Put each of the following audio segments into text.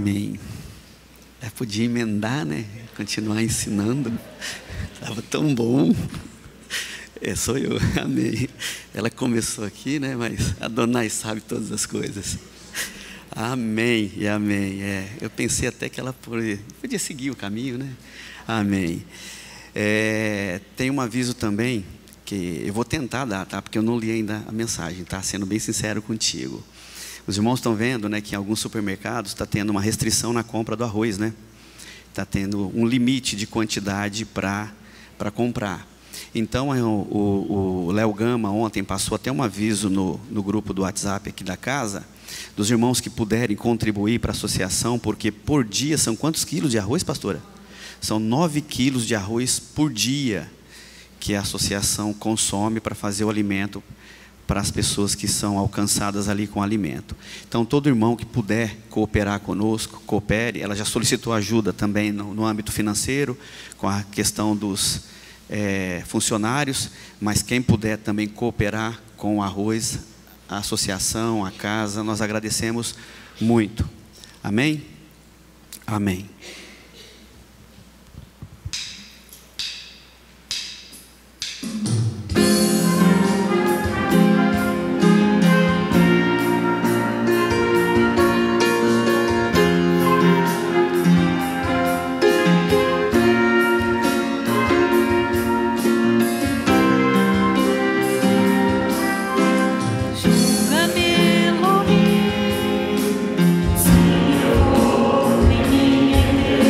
Amém. Eu podia emendar, né? Continuar ensinando. Estava tão bom. Sou eu, amém. Ela começou aqui, né? Mas a Donai sabe todas as coisas. Amém e amém. Eu pensei até que ela podia seguir o caminho, né? Amém. Tem um aviso também, que eu vou tentar dar, tá? Porque eu não li ainda a mensagem, tá? Sendo bem sincero contigo. Os irmãos estão vendo, né, que em alguns supermercados está tendo uma restrição na compra do arroz, né? Está tendo um limite de quantidade para comprar. Então, o Léo Gama ontem passou até um aviso no grupo do WhatsApp aqui da casa, dos irmãos que puderem contribuir para a associação, porque por dia são quantos quilos de arroz, pastora? São 9 quilos de arroz por dia que a associação consome para fazer o alimento para as pessoas que são alcançadas ali com alimento. Então, todo irmão que puder cooperar conosco, coopere. Ela já solicitou ajuda também no âmbito financeiro, com a questão dos funcionários, mas quem puder também cooperar com o arroz, a associação, a casa, nós agradecemos muito. Amém? Amém. Senhor, em minha igreja.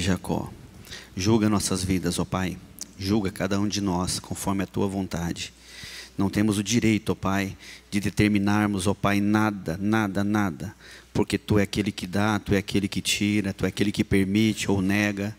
Jacó. Julga nossas vidas, ó Pai. Julga cada um de nós conforme a Tua vontade. Não temos o direito, ó Pai, de determinarmos, ó Pai, nada, nada, nada. Porque Tu é aquele que dá, Tu é aquele que tira, Tu é aquele que permite ou nega.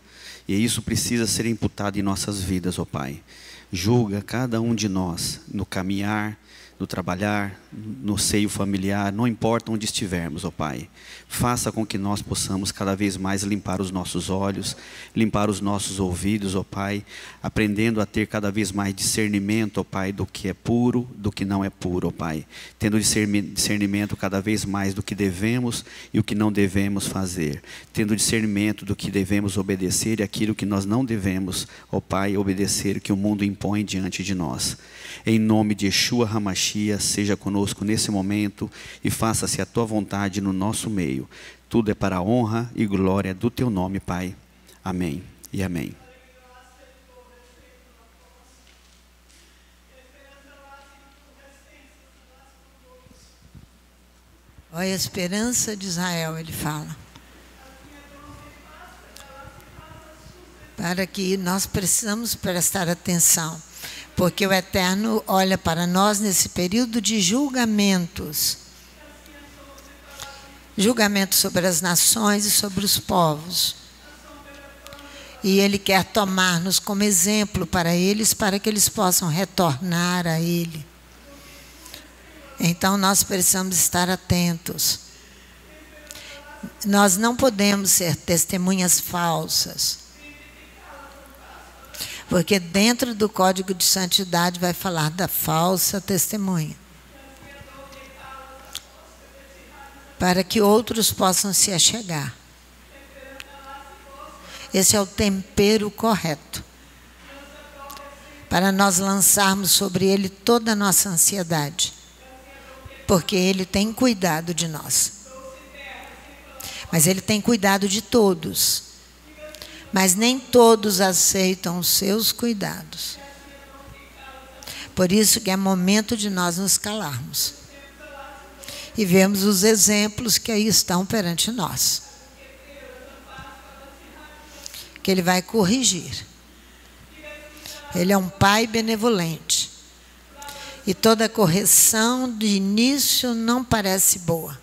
E isso precisa ser imputado em nossas vidas, ó Pai. Julga cada um de nós no caminhar, no trabalhar, no seio familiar, não importa onde estivermos, ó Pai. Faça com que nós possamos cada vez mais limpar os nossos olhos, limpar os nossos ouvidos, ó Pai, aprendendo a ter cada vez mais discernimento, ó Pai, do que é puro, do que não é puro, ó Pai. Tendo discernimento cada vez mais do que devemos e o que não devemos fazer. Tendo discernimento do que devemos obedecer e aquilo que nós não devemos, ó Pai, obedecer, que o mundo impõe diante de nós. Em nome de Yeshua HaMashiach, seja conosco nesse momento e faça-se a Tua vontade no nosso meio. Tudo é para a honra e glória do Teu nome, Pai. Amém e amém. Olha a esperança de Israel, ele fala. Para que nós precisamos prestar atenção. Porque o Eterno olha para nós nesse período de julgamentos. Julgamento sobre as nações e sobre os povos. E Ele quer tomar-nos como exemplo para eles, para que eles possam retornar a Ele. Então nós precisamos estar atentos. Nós não podemos ser testemunhas falsas. Porque dentro do Código de Santidade vai falar da falsa testemunha. Para que outros possam se achegar. Esse é o tempero correto. Para nós lançarmos sobre ele toda a nossa ansiedade. Porque ele tem cuidado de nós. Mas ele tem cuidado de todos. Mas nem todos aceitam os seus cuidados. Por isso que é momento de nós nos calarmos. E vemos os exemplos que aí estão perante nós. Que Ele vai corrigir. Ele é um Pai benevolente. E toda correção de início não parece boa.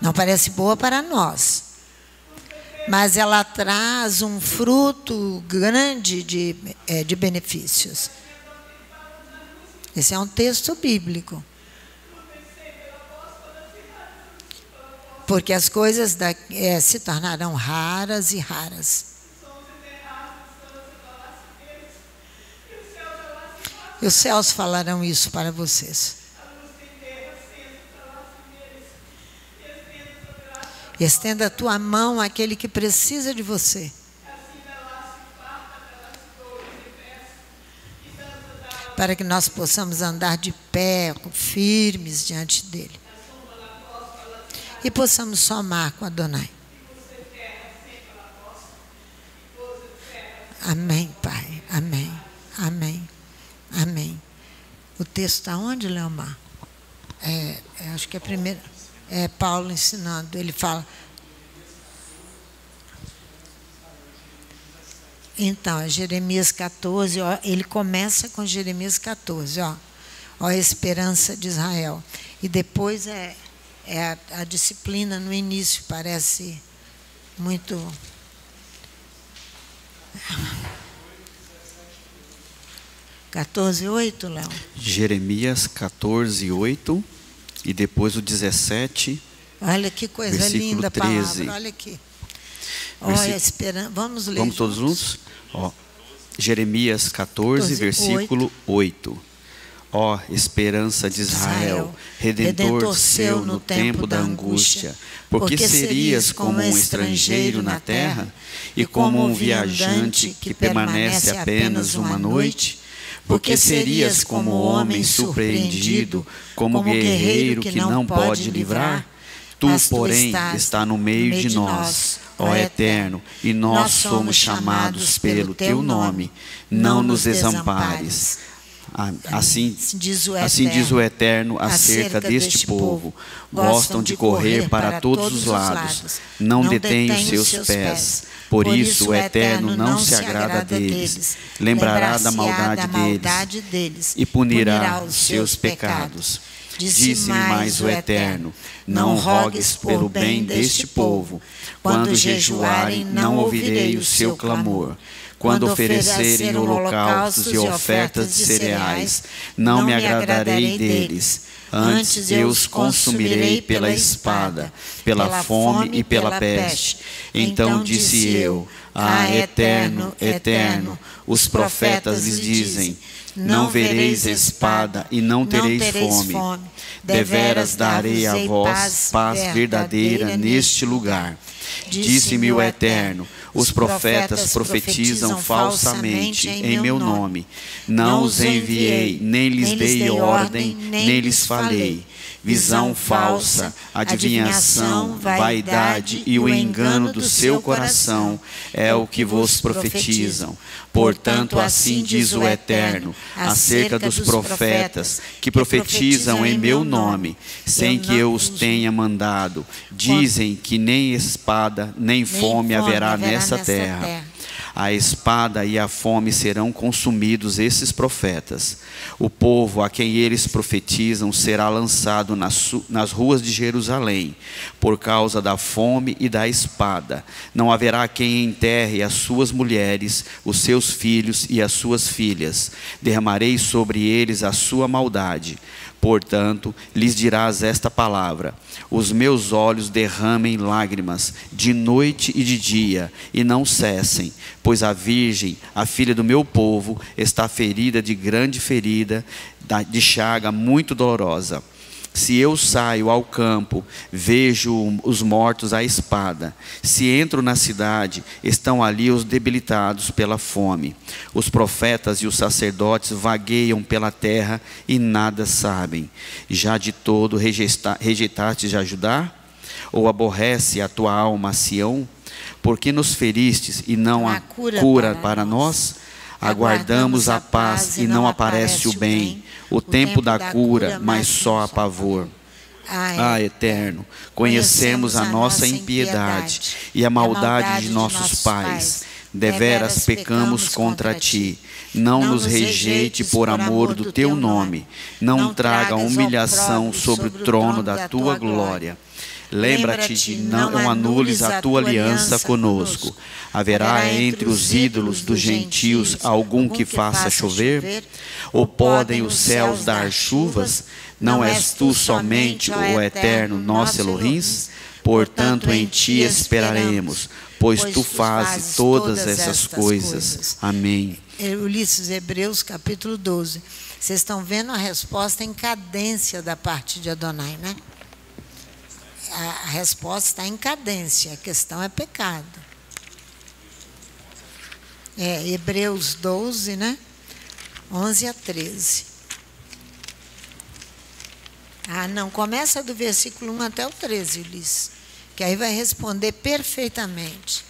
Não parece boa para nós. Mas ela traz um fruto grande de benefícios. Esse é um texto bíblico. Porque as coisas se tornarão raras e raras. E os céus falarão isso para vocês. Estenda a tua mão àquele que precisa de você. Para que nós possamos andar de pé, firmes diante dele. E possamos somar com Adonai. Amém, Pai. Amém. Amém. Amém. O texto está onde, Leomar? Acho que é a primeira. É Paulo ensinando. Ele fala. Então, é Jeremias 14. Ó, ele começa com Jeremias 14. Ó a esperança de Israel. E depois a disciplina no início. Parece muito. 14:8, Léo? Jeremias 14:8 e depois o 17. Olha que coisa linda a palavra, olha aqui. Olha, vamos ler. Vamos todos juntos? Jeremias 14, versículo 8. Ó esperança de Israel, Redentor seu no tempo da angústia, porque serias como um estrangeiro na terra e como um viajante que permanece apenas uma noite? Porque serias como homem surpreendido, como guerreiro que não pode livrar? Tu, porém, está no meio de nós, ó Eterno, e nós somos chamados pelo Teu nome. Não nos desampares. Assim diz o Eterno acerca deste povo. Gostam de correr para todos os lados. Não detêm os seus pés. Por isso o Eterno não se agrada deles, lembrará da maldade deles e punirá os seus pecados. Disse mais o Eterno: não rogues pelo bem deste povo. Quando jejuarem, não ouvirei o seu clamor. Quando oferecerem holocaustos e ofertas de cereais, não me agradarei deles. Antes eu os consumirei pela espada, pela fome e pela peste. Então disse eu: ah, Eterno, Eterno, os profetas lhes dizem: não vereis espada e não tereis fome. Deveras darei a vós paz verdadeira neste lugar. Disse-me o Eterno: os profetas profetizam falsamente em meu nome. Não os enviei, nem lhes dei ordem, nem lhes falei. Visão falsa, adivinhação, vaidade e o engano do seu coração é o que vos profetizam. Portanto, assim diz o Eterno acerca dos profetas que profetizam em meu nome, sem que eu os tenha mandado. Dizem que nem espada nem fome haverá nessa terra. A espada e a fome serão consumidos esses profetas. O povo a quem eles profetizam será lançado nas ruas de Jerusalém, por causa da fome e da espada. Não haverá quem enterre as suas mulheres, os seus filhos e as suas filhas. Derramarei sobre eles a sua maldade. Portanto, lhes dirás esta palavra: os meus olhos derramem lágrimas de noite e de dia, e não cessem, pois a virgem, a filha do meu povo, está ferida de grande ferida, de chaga muito dolorosa. Se eu saio ao campo, vejo os mortos à espada. Se entro na cidade, estão ali os debilitados pela fome. Os profetas e os sacerdotes vagueiam pela terra e nada sabem. Já de todo rejeitaste de ajudar? Ou aborrece a tua alma a Sião? Porque nos feristes e não há cura para nós? Aguardamos a paz e não aparece o bem. O tempo da cura, mas só há pavor. Ah, Eterno, conhecemos a nossa impiedade e a maldade de nossos pais. Deveras pecamos contra ti. Não nos rejeite por amor do teu nome. Não traga humilhação sobre o trono da tua glória. Lembra-te de não anules a tua aliança conosco. Haverá entre os ídolos dos gentios algum que faça chover? Ou podem os céus dar chuvas? Não és tu somente o Eterno nosso Elohim? Portanto, em ti esperaremos, pois tu fazes todas essas coisas. Amém. Ulisses, Hebreus capítulo 12. Vocês estão vendo a resposta em cadência da parte de Adonai, né? A resposta está em cadência, a questão é pecado. Hebreus 12, né? 11 a 13. Ah, não, começa do versículo 1 até o 13, Ulisses, que aí vai responder perfeitamente.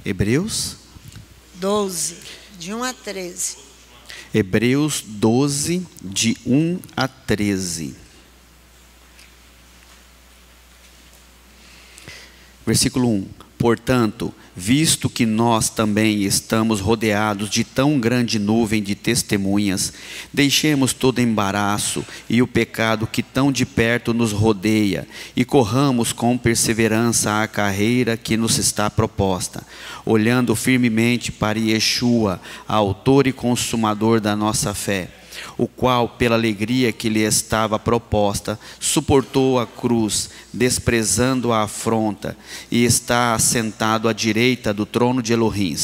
Hebreus 12, de 1 a 13. Hebreus 12, de 1 a 13. Versículo 1. Portanto, visto que nós também estamos rodeados de tão grande nuvem de testemunhas, deixemos todo embaraço e o pecado que tão de perto nos rodeia, e corramos com perseverança a carreira que nos está proposta, olhando firmemente para Yeshua, autor e consumador da nossa fé, o qual, pela alegria que lhe estava proposta, suportou a cruz, desprezando a afronta, e está assentado à direita do trono de Elohim.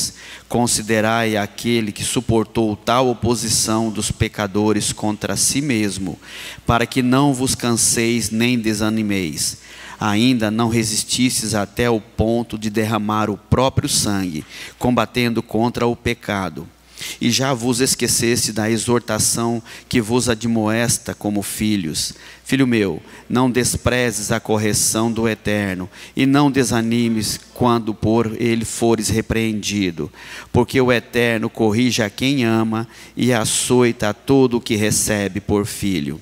Considerai aquele que suportou tal oposição dos pecadores contra si mesmo, para que não vos canseis nem desanimeis. Ainda não resististes até o ponto de derramar o próprio sangue, combatendo contra o pecado. E já vos esqueceste da exortação que vos admoesta como filhos. Filho meu, não desprezes a correção do Eterno, e não desanimes quando por ele fores repreendido. Porque o Eterno corrige a quem ama, e açoita a todo o que recebe por filho.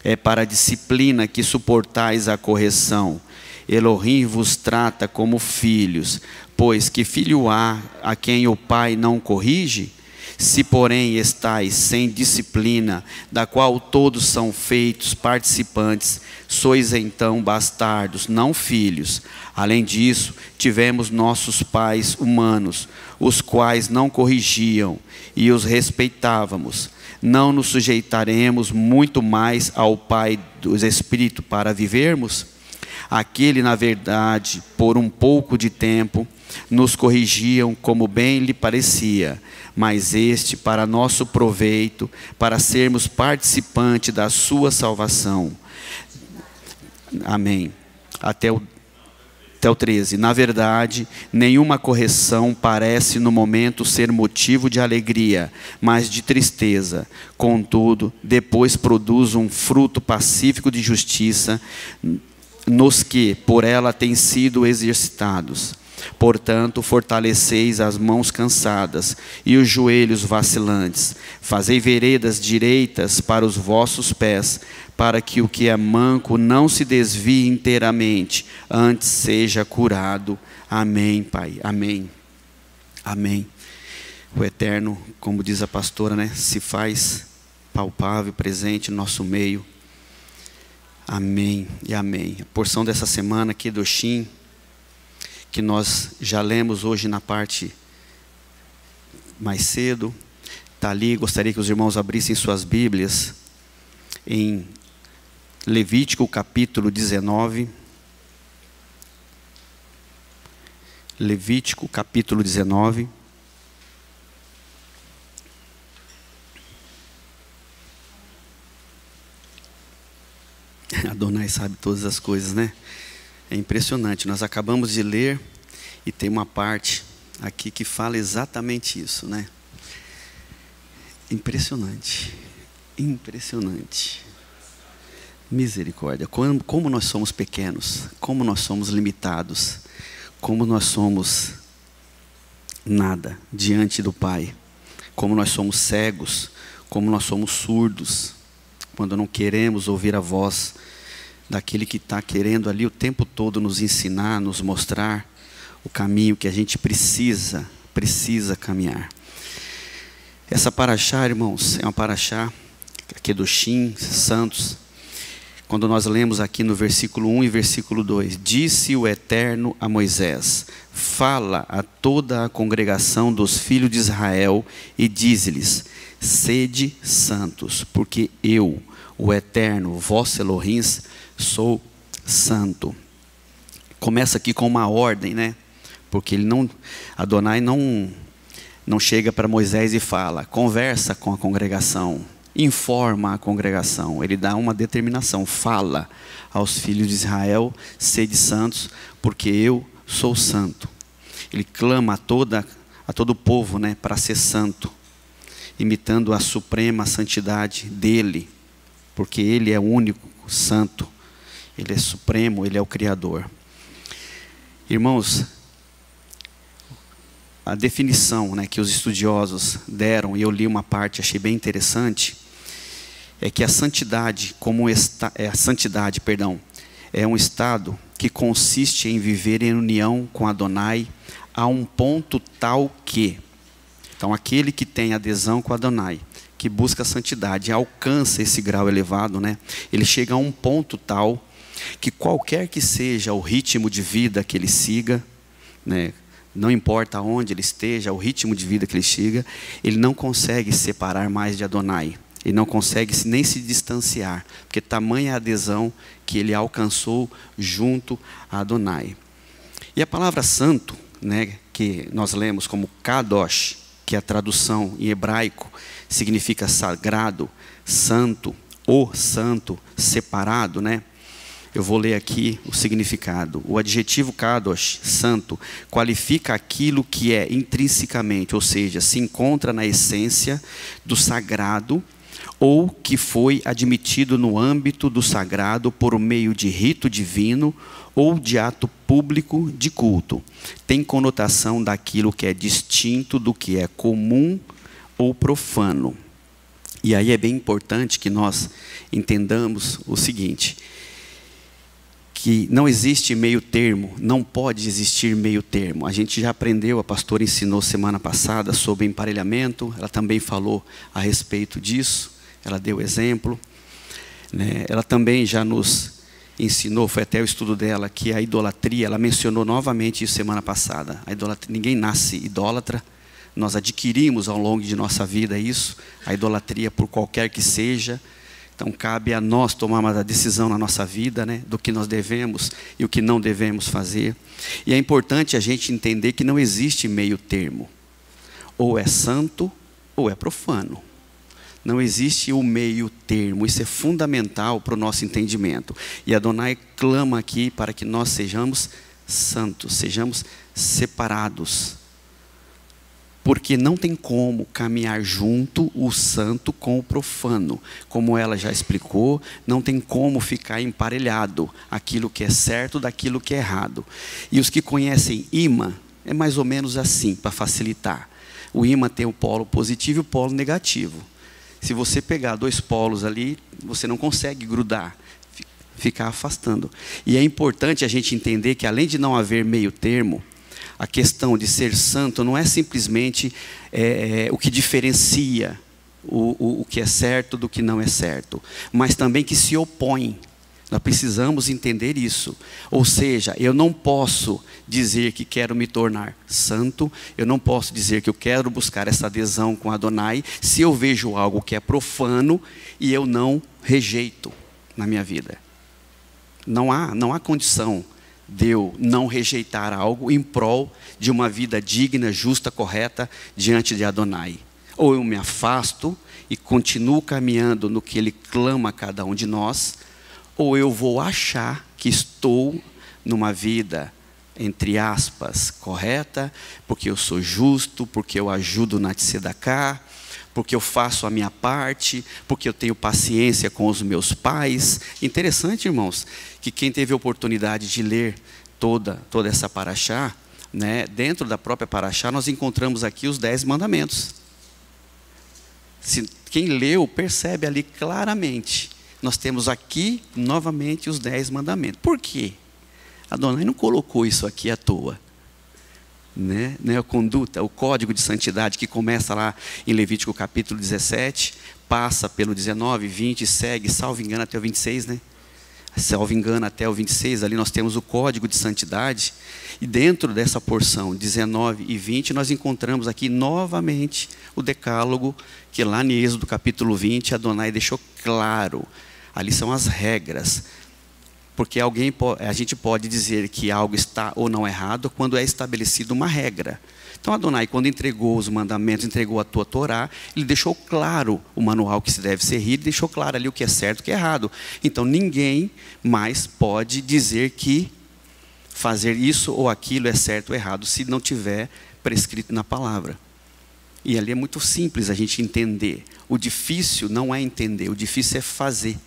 é para a disciplina que suportais a correção. Elohim vos trata como filhos, pois que filho há a quem o pai não corrige? Se, porém, estais sem disciplina, da qual todos são feitos participantes, sois então bastardos, não filhos. Além disso, tivemos nossos pais humanos, os quais não corrigiam, e os respeitávamos. Não nos sujeitaremos muito mais ao Pai dos Espíritos para vivermos? Aquele, na verdade, por um pouco de tempo, nos corrigiam como bem lhe parecia, mas este para nosso proveito, para sermos participantes da sua salvação. Amém. Até o 13. Na verdade, nenhuma correção parece no momento ser motivo de alegria, mas de tristeza. Contudo, depois produz um fruto pacífico de justiça nos que por ela têm sido exercitados. Portanto, fortaleceis as mãos cansadas e os joelhos vacilantes. Fazei veredas direitas para os vossos pés, para que o que é manco não se desvie inteiramente, antes seja curado. Amém, Pai. Amém. Amém. O Eterno, como diz a pastora, né, se faz palpável, presente no nosso meio. Amém e amém. A porção dessa semana aqui do Shin, que nós já lemos hoje na parte mais cedo, está ali. Gostaria que os irmãos abrissem suas Bíblias em Levítico capítulo 19. Levítico capítulo 19. Adonai sabe todas as coisas, né? É impressionante. Nós acabamos de ler e tem uma parte aqui que fala exatamente isso, né? Impressionante. Impressionante. Misericórdia. Como nós somos pequenos, como nós somos limitados, como nós somos nada diante do Pai, como nós somos cegos, como nós somos surdos, quando não queremos ouvir a voz daquele que está querendo ali o tempo todo nos ensinar, nos mostrar o caminho que a gente precisa caminhar. Essa paraxá, irmãos, é uma paraxá aqui do Shin, Santos. Quando nós lemos aqui no versículo 1 e versículo 2, disse o Eterno a Moisés: fala a toda a congregação dos filhos de Israel e dize-lhes: sede santos, porque eu, o Eterno, vosso Elohim, sou santo. Começa aqui com uma ordem, né? Porque Adonai não chega para Moisés e fala, conversa com a congregação, informa a congregação. Ele dá uma determinação, fala aos filhos de Israel: sede santos, porque eu sou santo. Ele clama a todo o povo, né, para ser santo, imitando a suprema santidade dele, porque ele é o único santo, ele é supremo, ele é o Criador. Irmãos, a definição, né, que os estudiosos deram, e eu li uma parte, achei bem interessante, é que a santidade, é um estado que consiste em viver em união com Adonai a um ponto tal que, então aquele que tem adesão com Adonai, que busca a santidade, alcança esse grau elevado, né? Ele chega a um ponto tal que qualquer que seja o ritmo de vida que ele siga, né? Não importa onde ele esteja, o ritmo de vida que ele siga, ele não consegue separar mais de Adonai. Ele não consegue nem se distanciar, porque tamanha a adesão que ele alcançou junto a Adonai. E a palavra santo, né, que nós lemos como Kadosh, que a tradução em hebraico significa sagrado, santo, ou santo, separado, né? Eu vou ler aqui o significado. O adjetivo Kadosh, santo, qualifica aquilo que é intrinsecamente, ou seja, se encontra na essência do sagrado, ou que foi admitido no âmbito do sagrado por meio de rito divino ou de ato público de culto. Tem conotação daquilo que é distinto do que é comum ou profano. E aí é bem importante que nós entendamos o seguinte, que não existe meio termo, não pode existir meio termo. A gente já aprendeu, a pastora ensinou semana passada sobre emparelhamento, ela também falou a respeito disso, ela deu exemplo, né? Ela também já nos ensinou, foi até o estudo dela, que a idolatria, ela mencionou novamente isso semana passada. A idolatria, ninguém nasce idólatra, nós adquirimos ao longo de nossa vida isso, a idolatria por qualquer que seja. Então cabe a nós tomarmos a decisão na nossa vida, né, do que nós devemos e o que não devemos fazer. E é importante a gente entender que não existe meio termo. Ou é santo ou é profano. Não existe o meio termo, isso é fundamental para o nosso entendimento. E Adonai clama aqui para que nós sejamos santos, sejamos separados. Porque não tem como caminhar junto o santo com o profano. Como ela já explicou, não tem como ficar emparelhado aquilo que é certo daquilo que é errado. E os que conhecem imã, é mais ou menos assim, para facilitar. O imã tem o polo positivo e o polo negativo. Se você pegar dois polos ali, você não consegue grudar, ficar afastando. E é importante a gente entender que além de não haver meio termo, a questão de ser santo não é simplesmente o que diferencia o que é certo do que não é certo, mas também que se opõe. Nós precisamos entender isso. Ou seja, eu não posso dizer que quero me tornar santo, eu não posso dizer que eu quero buscar essa adesão com Adonai, se eu vejo algo que é profano e eu não rejeito na minha vida. Não há condição de eu não rejeitar algo em prol de uma vida digna, justa, correta diante de Adonai. Ou eu me afasto e continuo caminhando no que Ele clama a cada um de nós, ou eu vou achar que estou numa vida, entre aspas, correta, porque eu sou justo, porque eu ajudo na tzedakah, porque eu faço a minha parte, porque eu tenho paciência com os meus pais. Interessante, irmãos, que quem teve a oportunidade de ler toda essa paraxá, né, dentro da própria paraxá, nós encontramos aqui os 10 mandamentos. Quem leu percebe ali claramente. Nós temos aqui, novamente, os 10 mandamentos. Por quê? Adonai não colocou isso aqui à toa. Né? A conduta, o código de santidade que começa lá em Levítico capítulo 17, passa pelo 19, 20 e segue, salvo engano, até o 26, né? Salvo engano, até o 26, ali nós temos o código de santidade. E dentro dessa porção, 19 e 20, nós encontramos aqui novamente o decálogo, que lá em Êxodo capítulo 20, Adonai deixou claro. Ali são as regras. Porque a gente pode dizer que algo está ou não errado quando é estabelecida uma regra. Então Adonai, quando entregou os mandamentos, entregou a tua Torá, Ele deixou claro o manual que se deve seguir, deixou claro ali o que é certo e o que é errado. Então ninguém mais pode dizer que fazer isso ou aquilo é certo ou errado, se não tiver prescrito na palavra. E ali é muito simples a gente entender. O difícil não é entender, o difícil é fazer.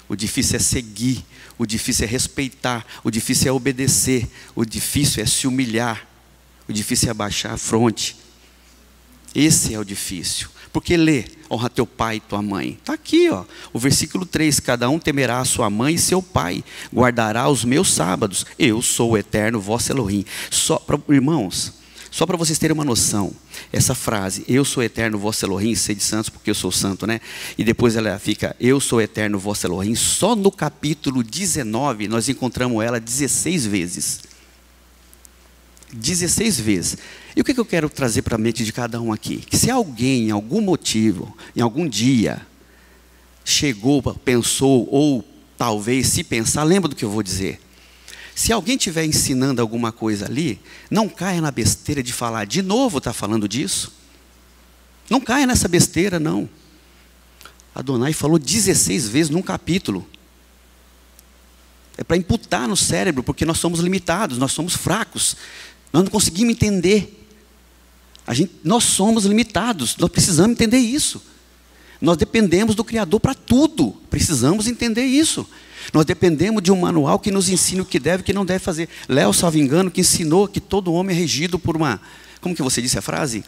O difícil é seguir, o difícil é respeitar, o difícil é obedecer, o difícil é se humilhar, o difícil é abaixar a fronte. Esse é o difícil. Porque lê, honra teu pai e tua mãe. Está aqui, ó, o versículo 3, cada um temerá a sua mãe e seu pai, guardará os meus sábados, eu sou o eterno vosso Elohim. Irmãos, só para vocês terem uma noção, essa frase, eu sou eterno vosso Elohim, sede santos porque eu sou santo, né? E depois ela fica, eu sou eterno vosso Elohim, só no capítulo 19 nós encontramos ela 16 vezes. 16 vezes. E o que eu quero trazer para a mente de cada um aqui? Que se alguém, em algum motivo, em algum dia, chegou, pensou, ou talvez se pensar, lembra do que eu vou dizer. Se alguém estiver ensinando alguma coisa ali, não caia na besteira de falar, de novo está falando disso. Não caia nessa besteira, não. Adonai falou 16 vezes num capítulo. É para imputar no cérebro, porque nós somos limitados, nós somos fracos. Nós não conseguimos entender. Nós somos limitados, nós precisamos entender isso. Nós dependemos do Criador para tudo, precisamos entender isso. Nós dependemos de um manual que nos ensina o que deve e o que não deve fazer. Léo, salvo engano, que ensinou que todo homem é regido por uma... Como que você disse a frase?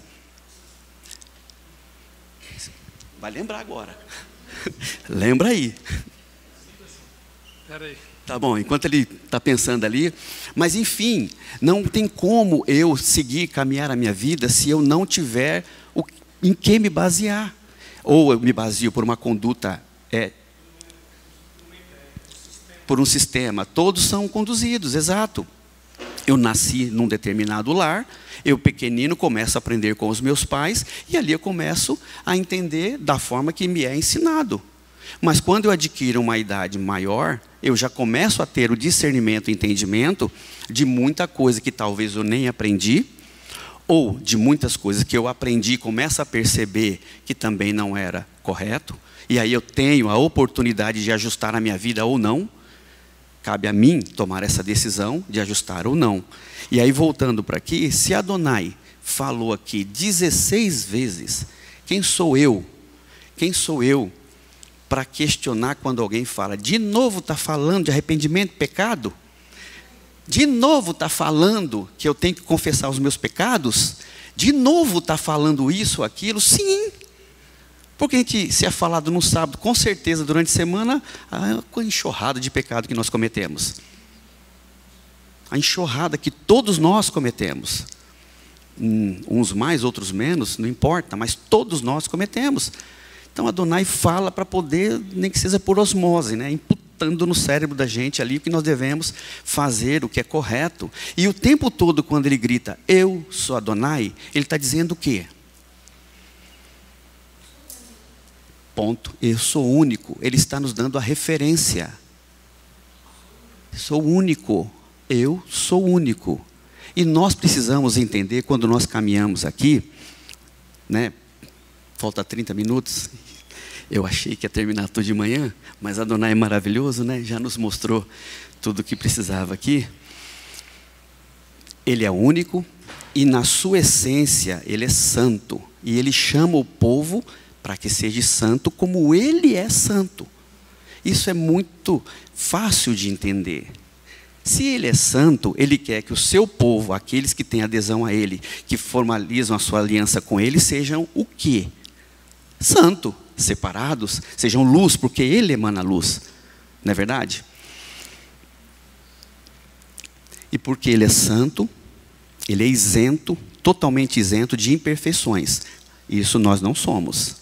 Vai lembrar agora. Lembra aí. Espera aí. Tá bom, enquanto ele está pensando ali. Mas, enfim, não tem como eu seguir, caminhar a minha vida se eu não tiver em que me basear. Ou eu me baseo por uma conduta, por um sistema. Todos são conduzidos, exato. Eu nasci num determinado lar, eu pequenino começo a aprender com os meus pais, e ali eu começo a entender da forma que me é ensinado. Mas quando eu adquiro uma idade maior, eu já começo a ter o discernimento e entendimento de muita coisa que talvez eu nem aprendi, ou de muitas coisas que eu aprendi e começo a perceber que também não era correto, e aí eu tenho a oportunidade de ajustar a minha vida ou não. Cabe a mim tomar essa decisão de ajustar ou não. E aí, voltando para aqui, se Adonai falou aqui 16 vezes, quem sou eu? Quem sou eu para questionar quando alguém fala, de novo está falando de arrependimento, pecado? De novo está falando que eu tenho que confessar os meus pecados? De novo está falando isso ou aquilo? Sim. Porque a gente, se é falado no sábado, com certeza, durante a semana, a enxurrada de pecado que nós cometemos. A enxurrada que todos nós cometemos. Uns mais, outros menos, não importa, mas todos nós cometemos. Então, Adonai fala para poder, nem que seja por osmose, né? Imputando no cérebro da gente ali o que nós devemos fazer, o que é correto. E o tempo todo, quando ele grita, eu sou Adonai, ele está dizendo o quê? Ponto. Eu sou único. Ele está nos dando a referência. Sou único. Eu sou único. E nós precisamos entender, quando nós caminhamos aqui, né? Falta 30 minutos. Eu achei que ia terminar tudo de manhã, mas Adonai é maravilhoso, né? Já nos mostrou tudo o que precisava aqui. Ele é único e na sua essência ele é santo. E ele chama o povo para que seja santo como ele é santo. Isso é muito fácil de entender. Se ele é santo, ele quer que o seu povo, aqueles que têm adesão a ele, que formalizam a sua aliança com ele, sejam o quê? Santo, separados, sejam luz, porque ele emana luz. Não é verdade? E porque ele é santo, ele é isento, totalmente isento de imperfeições. Isso nós não somos.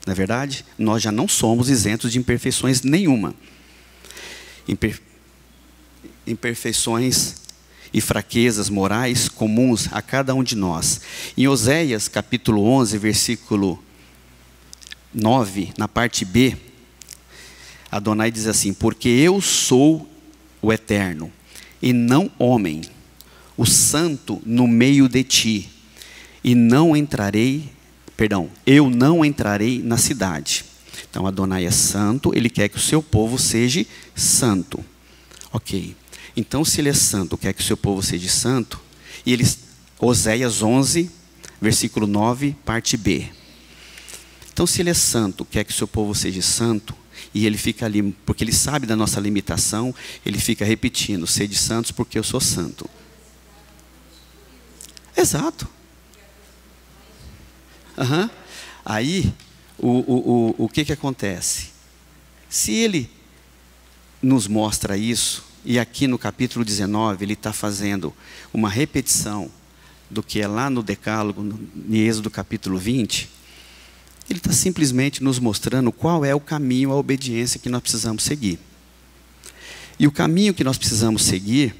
Não é verdade? Nós já não somos isentos de imperfeições nenhuma. Imperfeições e fraquezas morais comuns a cada um de nós. Em Oséias, capítulo 11, versículo 9, na parte B, Adonai diz assim, porque eu sou o eterno, e não homem, o santo no meio de ti, e eu não entrarei na cidade. Então Adonai é santo, ele quer que o seu povo seja santo. Ok. Então, se ele é santo, quer que o seu povo seja santo, e Oséias 11, versículo 9, parte B. Então, se ele é santo, quer que o seu povo seja santo, e ele fica ali, porque ele sabe da nossa limitação, ele fica repetindo, sede santos porque eu sou santo. Exato. Uhum. Aí, o que acontece? Se ele nos mostra isso, e aqui no capítulo 19, ele está fazendo uma repetição do que é lá no Decálogo, no Êxodo capítulo 20, ele está simplesmente nos mostrando qual é o caminho, a obediência que nós precisamos seguir. E o caminho que nós precisamos seguir,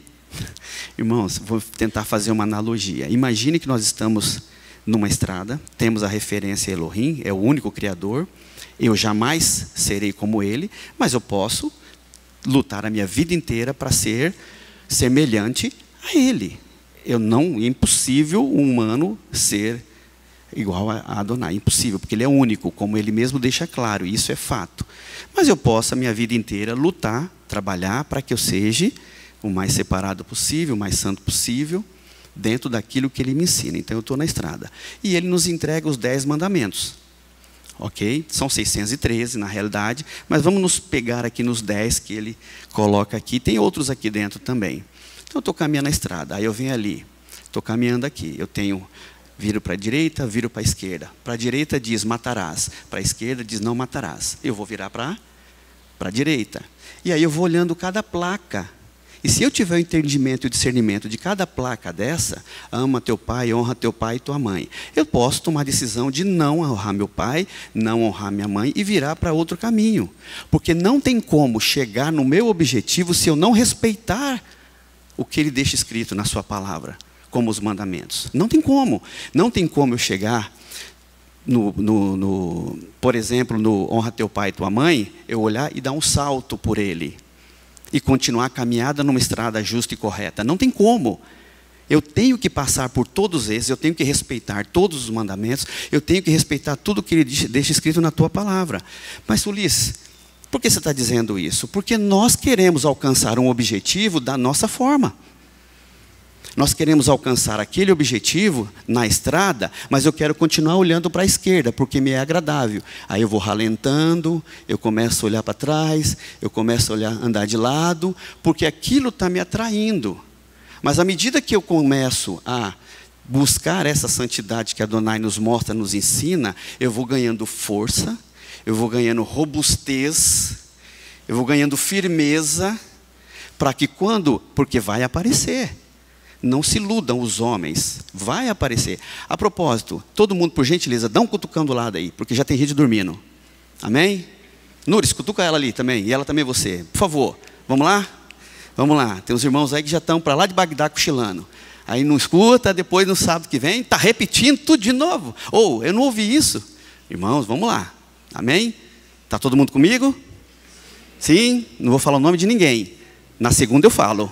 irmãos, vou tentar fazer uma analogia. Imagine que nós estamos numa estrada, temos a referência a Elohim, é o único Criador, eu jamais serei como Ele, mas eu posso lutar a minha vida inteira para ser semelhante a Ele. É impossível um humano ser igual a Adonai, impossível, porque Ele é único, como Ele mesmo deixa claro, isso é fato. Mas eu posso a minha vida inteira lutar, trabalhar para que eu seja o mais separado possível, o mais santo possível, dentro daquilo que Ele me ensina. Então eu estou na estrada. E Ele nos entrega os 10 mandamentos. Ok? São 613 na realidade, mas vamos nos pegar aqui nos 10 que ele coloca aqui. Tem outros aqui dentro também. Então eu estou caminhando na estrada, aí eu venho ali, estou caminhando aqui. Eu tenho Viro para a direita, viro para a esquerda. Para a direita diz matarás, para a esquerda diz não matarás. Eu vou virar para a direita. E aí eu vou olhando cada placa. E se eu tiver o entendimento e o discernimento de cada placa dessa, ama teu pai, honra teu pai e tua mãe, eu posso tomar a decisão de não honrar meu pai, não honrar minha mãe e virar para outro caminho. Porque não tem como chegar no meu objetivo se eu não respeitar o que ele deixa escrito na sua palavra, como os mandamentos. Não tem como. Não tem como eu chegar, por exemplo, no honra teu pai e tua mãe, eu olhar e dar um salto por ele. E continuar a caminhada numa estrada justa e correta. Não tem como. Eu tenho que passar por todos esses, eu tenho que respeitar todos os mandamentos, eu tenho que respeitar tudo que ele deixa escrito na tua palavra. Mas, Ulisses, por que você está dizendo isso? Porque nós queremos alcançar um objetivo da nossa forma. Nós queremos alcançar aquele objetivo na estrada, mas eu quero continuar olhando para a esquerda, porque me é agradável. Aí eu vou ralentando, eu começo a olhar para trás, eu começo a andar de lado, porque aquilo está me atraindo. Mas à medida que eu começo a buscar essa santidade que Adonai nos mostra, nos ensina, eu vou ganhando força, eu vou ganhando robustez, eu vou ganhando firmeza, para que porque vai aparecer. Não se iludam os homens, vai aparecer. A propósito, todo mundo, por gentileza, dá um cutucão do lado aí, porque já tem gente dormindo. Amém? Nuris, cutuca ela ali também, e ela também você. Por favor, vamos lá? Vamos lá, tem uns irmãos aí que já estão para lá de Bagdá cochilando. Aí não escuta, depois no sábado que vem, está repetindo tudo de novo. Eu não ouvi isso. Irmãos, vamos lá. Amém? Está todo mundo comigo? Sim? Não vou falar o nome de ninguém. Na segunda eu falo.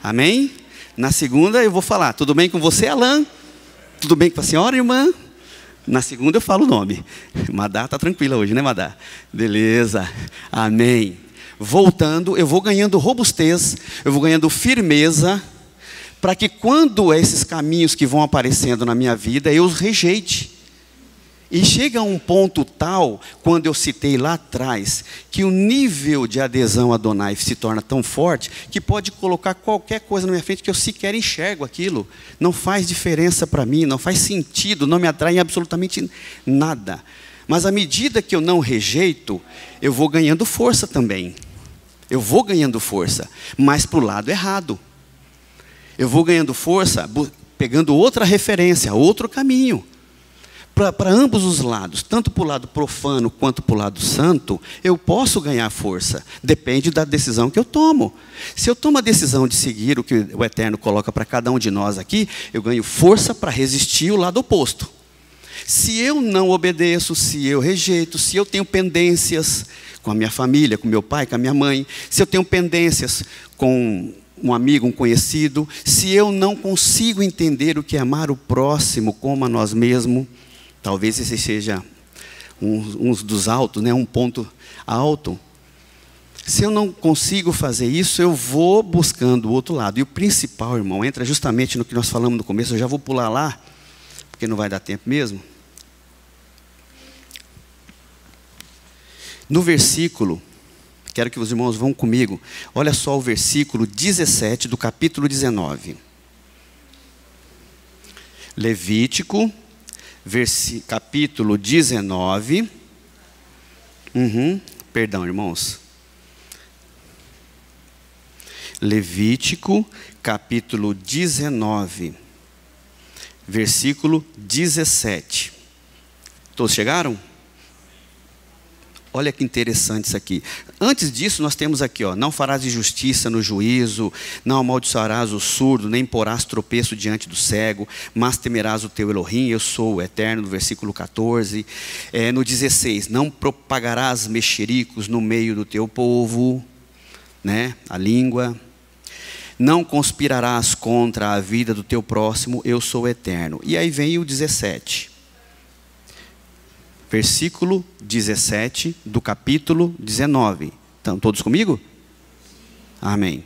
Amém? Na segunda eu vou falar, tudo bem com você, Alain? Tudo bem com a senhora, irmã? Na segunda eu falo o nome. Madá está tranquila hoje, né, Madá? Beleza, amém. Voltando, eu vou ganhando robustez, eu vou ganhando firmeza, para que quando esses caminhos que vão aparecendo na minha vida, eu os rejeite. E chega a um ponto tal, quando eu citei lá atrás, que o nível de adesão a Adonai se torna tão forte, que pode colocar qualquer coisa na minha frente que eu sequer enxergo aquilo. Não faz diferença para mim, não faz sentido, não me atrai em absolutamente nada. Mas à medida que eu não rejeito, eu vou ganhando força também. Eu vou ganhando força, mas para o lado errado. Eu vou ganhando força, pegando outra referência, outro caminho. Para ambos os lados, tanto para o lado profano quanto para o lado santo, eu posso ganhar força. Depende da decisão que eu tomo. Se eu tomo a decisão de seguir o que o Eterno coloca para cada um de nós aqui, eu ganho força para resistir o lado oposto. Se eu não obedeço, se eu rejeito, se eu tenho pendências com a minha família, com meu pai, com a minha mãe, se eu tenho pendências com um amigo, um conhecido, se eu não consigo entender o que é amar o próximo como a nós mesmos, talvez esse seja um dos altos, né? Um ponto alto. Se eu não consigo fazer isso, eu vou buscando o outro lado. E o principal, irmão, entra justamente no que nós falamos no começo. Eu já vou pular lá, porque não vai dar tempo mesmo. No versículo, quero que os irmãos vão comigo. Olha só o versículo 17 do capítulo 19. Levítico, capítulo 19. Perdão, irmãos. Levítico, capítulo 19, versículo 17. Todos chegaram? Olha que interessante isso aqui. Antes disso, nós temos aqui, não farás injustiça no juízo, não amaldiçoarás o surdo, nem porás tropeço diante do cego, mas temerás o teu Elohim, eu sou o Eterno, no versículo 14. No 16, não propagarás mexericos no meio do teu povo, né? A língua. Não conspirarás contra a vida do teu próximo, eu sou o Eterno. E aí vem o 17. Versículo 17 do capítulo 19. Estão todos comigo? Amém.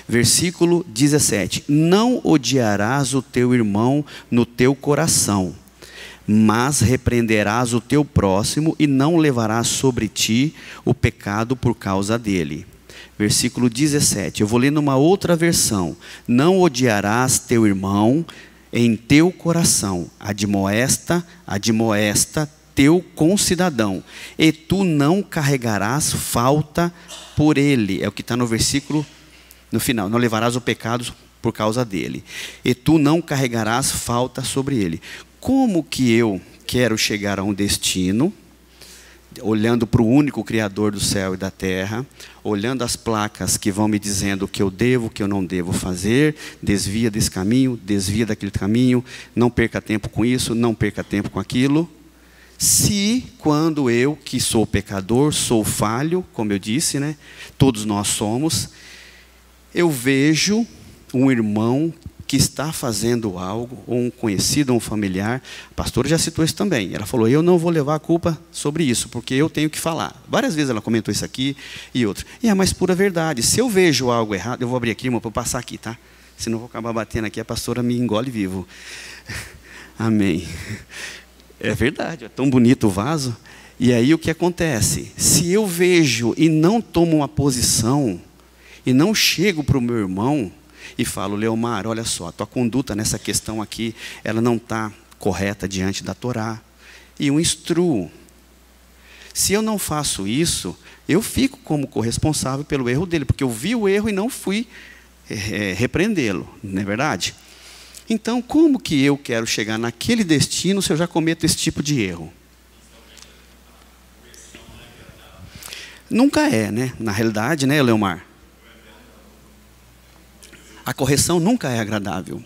Versículo 17. Não odiarás o teu irmão no teu coração, mas repreenderás o teu próximo e não levarás sobre ti o pecado por causa dele. Versículo 17. Eu vou ler numa outra versão. Não odiarás teu irmão em teu coração, admoesta teu concidadão, e tu não carregarás falta por ele. É o que está no versículo, no final. Não levarás o pecado por causa dele. E tu não carregarás falta sobre ele. Como que eu quero chegar a um destino, olhando para o único Criador do céu e da terra, olhando as placas que vão me dizendo o que eu devo, o que eu não devo fazer, desvia desse caminho, desvia daquele caminho, não perca tempo com isso, não perca tempo com aquilo. Se, quando eu, que sou pecador, sou falho, como eu disse, né? Todos nós somos, eu vejo um irmão que está fazendo algo, ou um conhecido, ou um familiar, a pastora já citou isso também, ela falou, eu não vou levar a culpa sobre isso, porque eu tenho que falar. Várias vezes ela comentou isso aqui e outra. E é a mais pura verdade. Se eu vejo algo errado, eu vou abrir aqui, irmão, para eu passar aqui, tá? Senão eu vou acabar batendo aqui, a pastora me engole vivo. Amém. É verdade, é tão bonito o vaso. E aí o que acontece? Se eu vejo e não tomo uma posição, e não chego para o meu irmão, e falo, Leomar, olha só, a tua conduta nessa questão aqui, ela não está correta diante da Torá. E o instruo. Se eu não faço isso, eu fico como corresponsável pelo erro dele, porque eu vi o erro e não fui repreendê-lo, não é verdade? Então, como que eu quero chegar naquele destino se eu já cometo esse tipo de erro? Nunca é, né? Na realidade, né, Leomar? A correção nunca é agradável.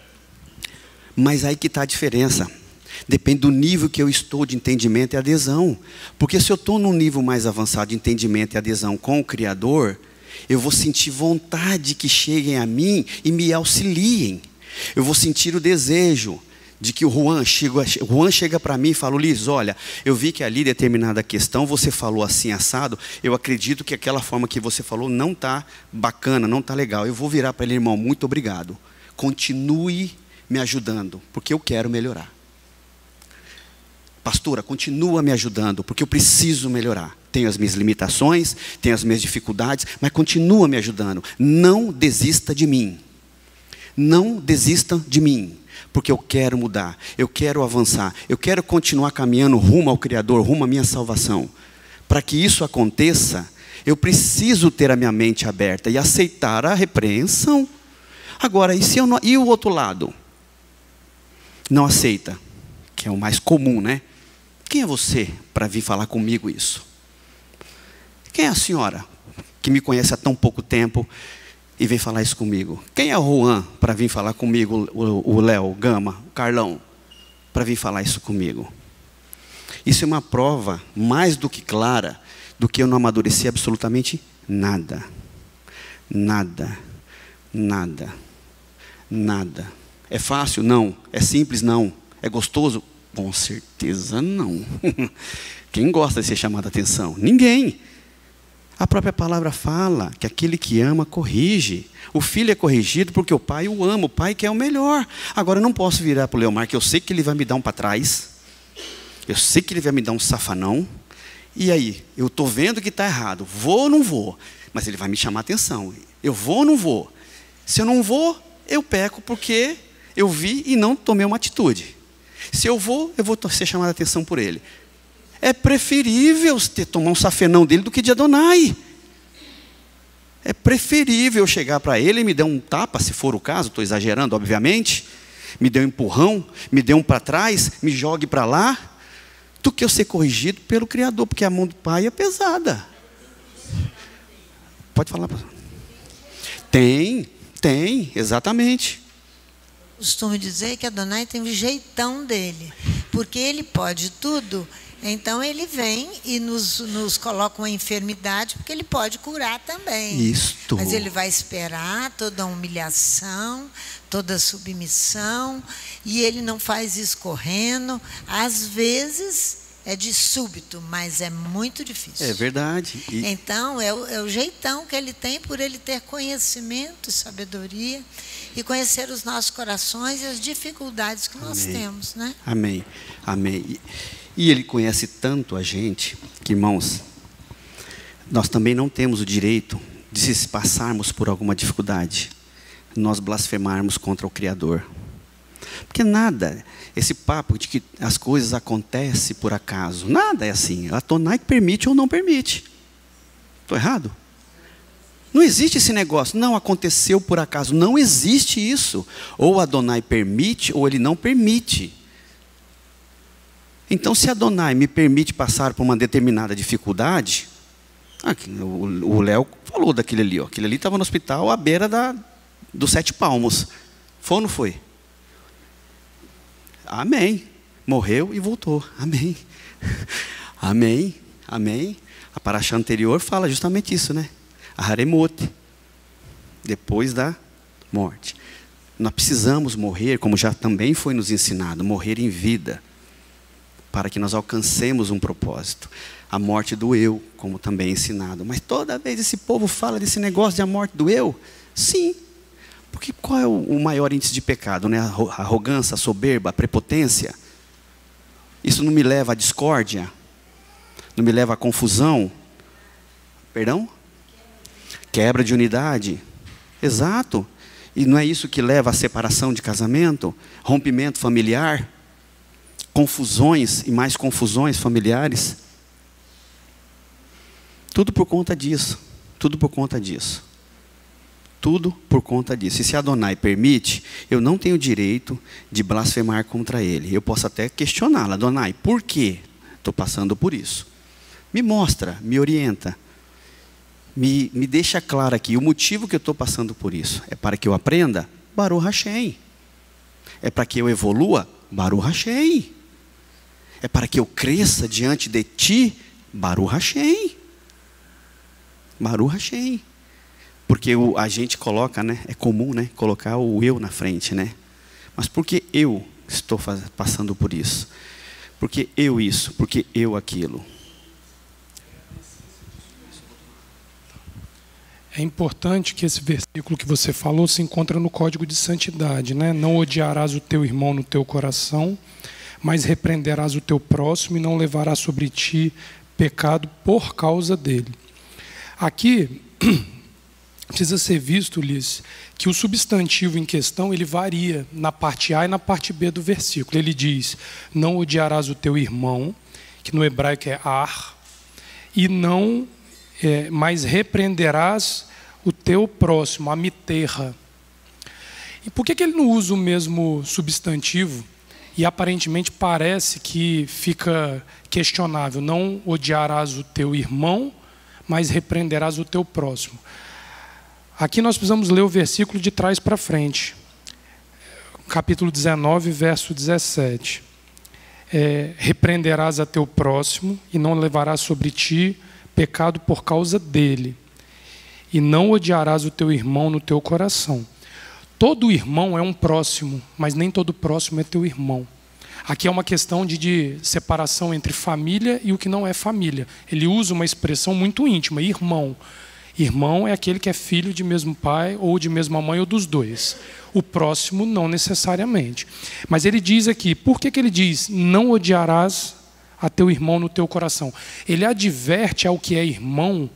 Mas aí que está a diferença. Depende do nível que eu estou de entendimento e adesão. Porque se eu estou num nível mais avançado de entendimento e adesão com o Criador, eu vou sentir vontade que cheguem a mim e me auxiliem. Eu vou sentir o desejo de que o Juan chega para mim e fala, Ulisses, olha, eu vi que ali determinada questão você falou assim assado, eu acredito que aquela forma que você falou não está bacana, não está legal. Eu vou virar para ele, irmão, muito obrigado. Continue me ajudando, porque eu quero melhorar. Pastora, continua me ajudando, porque eu preciso melhorar. Tenho as minhas limitações, tenho as minhas dificuldades, mas continua me ajudando. Não desista de mim. Não desistam de mim. Porque eu quero mudar, eu quero avançar, eu quero continuar caminhando rumo ao Criador, rumo à minha salvação. Para que isso aconteça, eu preciso ter a minha mente aberta e aceitar a repreensão. Agora, e o outro lado? Não aceita, que é o mais comum, né? Quem é você para vir falar comigo isso? Quem é a senhora que me conhece há tão pouco tempo e vem falar isso comigo? Quem é o Juan para vir falar comigo, o Léo, o Gama, o Carlão, para vir falar isso comigo? Isso é uma prova mais do que clara do que eu não amadureci absolutamente nada. Nada. Nada. Nada. É fácil? Não. É simples? Não. É gostoso? Com certeza não. Quem gosta de ser chamado a atenção? Ninguém. A própria palavra fala que aquele que ama, corrige. O filho é corrigido porque o pai o ama, o pai quer o melhor. Agora eu não posso virar para o Leomar, que eu sei que ele vai me dar um para trás. Eu sei que ele vai me dar um safanão. E aí, eu estou vendo que está errado. Vou ou não vou? Mas ele vai me chamar a atenção. Eu vou ou não vou? Se eu não vou, eu peco porque eu vi e não tomei uma atitude. Se eu vou ser chamado a atenção por ele. É preferível tomar um safenão dele do que de Adonai. É preferível chegar para ele e me dar um tapa, se for o caso, estou exagerando, obviamente. Me dê um empurrão, me dê um para trás, me jogue para lá, do que eu ser corrigido pelo Criador, porque a mão do Pai é pesada. Pode falar, pastor. Tem, exatamente. Costumo dizer que Adonai tem o jeitão dele, porque ele pode tudo. Então ele vem e nos coloca uma enfermidade, porque ele pode curar também. Isto. Mas ele vai esperar toda a humilhação, toda a submissão, e ele não faz isso correndo. Às vezes é de súbito, mas é muito difícil. É verdade. Então é o jeitão que ele tem, por ele ter conhecimento e sabedoria, e conhecer os nossos corações e as dificuldades que nós temos, né? Amém. Amém. E ele conhece tanto a gente, que, irmãos, nós também não temos o direito de, se passarmos por alguma dificuldade, nós blasfemarmos contra o Criador. Porque nada, esse papo de que as coisas acontecem por acaso, nada é assim. A Adonai permite ou não permite. Estou errado? Não existe esse negócio, não aconteceu por acaso. Não existe isso. Ou Adonai permite ou ele não permite. Então, se Adonai me permite passar por uma determinada dificuldade, o Léo falou daquele ali, ó. Aquele ali estava no hospital à beira dos 7 palmos. Foi ou não foi? Amém. Morreu e voltou. Amém. Amém. Amém. A paraxá anterior fala justamente isso, né? A Haremote, depois da morte. Nós precisamos morrer, como já também foi nos ensinado, morrer em vida, para que nós alcancemos um propósito. A morte do eu, como também é ensinado. Mas toda vez esse povo fala desse negócio de a morte do eu, sim. Porque qual é o maior índice de pecado? Né? A arrogância, a soberba, a prepotência. Isso não me leva à discórdia? Não me leva à confusão? Perdão? Quebra de unidade. Exato. E não é isso que leva à separação de casamento? Rompimento familiar? Confusões e mais confusões familiares? Tudo por conta disso. Tudo por conta disso. Tudo por conta disso. E se Adonai permite, eu não tenho direito de blasfemar contra ele. Eu posso até questioná-lo. Adonai, por que estou passando por isso? Me mostra, me orienta. Me deixa claro aqui, o motivo que eu estou passando por isso. É para que eu aprenda? Baruch Hashem. É para que eu evolua? Baruch Hashem. É para que eu cresça diante de ti? Baruch Hashem. Baruch Hashem. Porque a gente coloca, né? É comum, né? Colocar o eu na frente, né? Mas por que eu estou passando por isso? Porque eu isso? Porque eu aquilo? É importante que esse versículo que você falou se encontra no Código de Santidade, né? Não odiarás o teu irmão no teu coração, mas repreenderás o teu próximo e não levarás sobre ti pecado por causa dele. Aqui precisa ser visto, Ulisses, que o substantivo em questão ele varia na parte A e na parte B do versículo. Ele diz: não odiarás o teu irmão, que no hebraico é ar, e não mas repreenderás o teu próximo, a miterra. E por que ele não usa o mesmo substantivo? E aparentemente parece que fica questionável. Não odiarás o teu irmão, mas repreenderás o teu próximo. Aqui nós precisamos ler o versículo de trás para frente. Capítulo 19, verso 17. Repreenderás a teu próximo e não levarás sobre ti pecado por causa dele. E não odiarás o teu irmão no teu coração. Todo irmão é um próximo, mas nem todo próximo é teu irmão. Aqui é uma questão de separação entre família e o que não é família. Ele usa uma expressão muito íntima, irmão. Irmão é aquele que é filho de mesmo pai ou de mesma mãe ou dos dois. O próximo não necessariamente. Mas ele diz aqui, por que ele diz não odiarás a teu irmão no teu coração? Ele adverte ao que é irmão,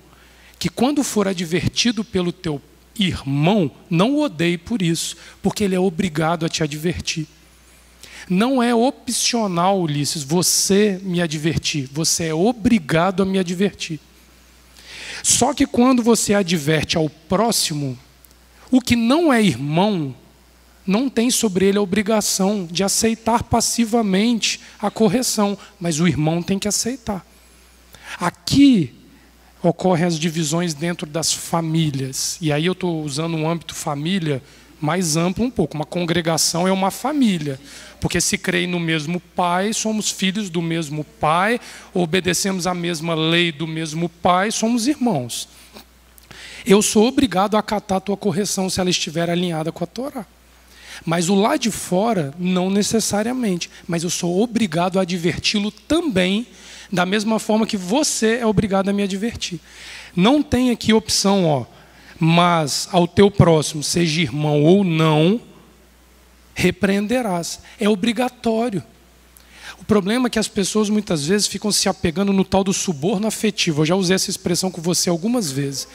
que quando for advertido pelo teu irmão, não o odeie por isso, porque ele é obrigado a te advertir. Não é opcional, Ulisses, você me advertir, você é obrigado a me advertir. Só que quando você adverte ao próximo, o que não é irmão, não tem sobre ele a obrigação de aceitar passivamente a correção, mas o irmão tem que aceitar. Aqui ocorrem as divisões dentro das famílias, e aí eu estou usando um âmbito família mais amplo um pouco. Uma congregação é uma família, porque se crê no mesmo pai, somos filhos do mesmo pai, obedecemos a mesma lei do mesmo pai, somos irmãos. Eu sou obrigado a acatar a tua correção se ela estiver alinhada com a Torá. Mas o lá de fora, não necessariamente. Mas eu sou obrigado a adverti-lo também, da mesma forma que você é obrigado a me advertir. Não tem aqui opção, mas ao teu próximo, seja irmão ou não, repreenderás. É obrigatório. O problema é que as pessoas muitas vezes ficam se apegando no tal do suborno afetivo. Eu já usei essa expressão com você algumas vezes.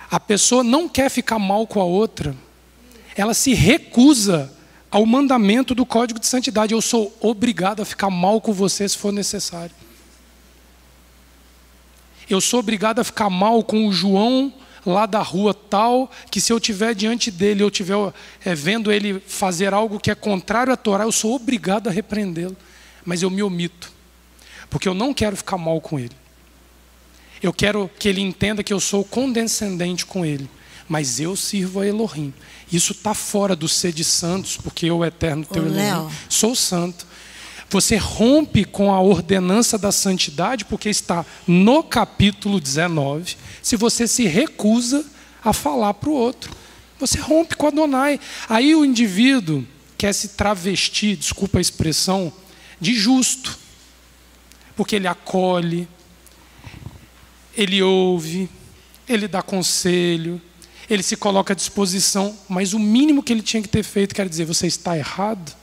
A pessoa não quer ficar mal com a outra. Ela se recusa ao mandamento do código de santidade. Eu sou obrigado a ficar mal com você se for necessário. Eu sou obrigado a ficar mal com o João lá da rua tal, que se eu estiver diante dele, eu estiver vendo ele fazer algo que é contrário à Torá, eu sou obrigado a repreendê-lo. Mas eu me omito, porque eu não quero ficar mal com ele. Eu quero que ele entenda que eu sou condescendente com ele. Mas eu sirvo a Elohim. Isso está fora do ser de santos, porque eu, eterno teu Elohim, sou santo. Você rompe com a ordenança da santidade, porque está no capítulo 19, se você se recusa a falar para o outro. Você rompe com Adonai. Aí o indivíduo quer se travestir, desculpa a expressão, de justo. Porque ele acolhe, ele ouve, ele dá conselho, ele se coloca à disposição, mas o mínimo que ele tinha que ter feito, quer dizer, você está errado,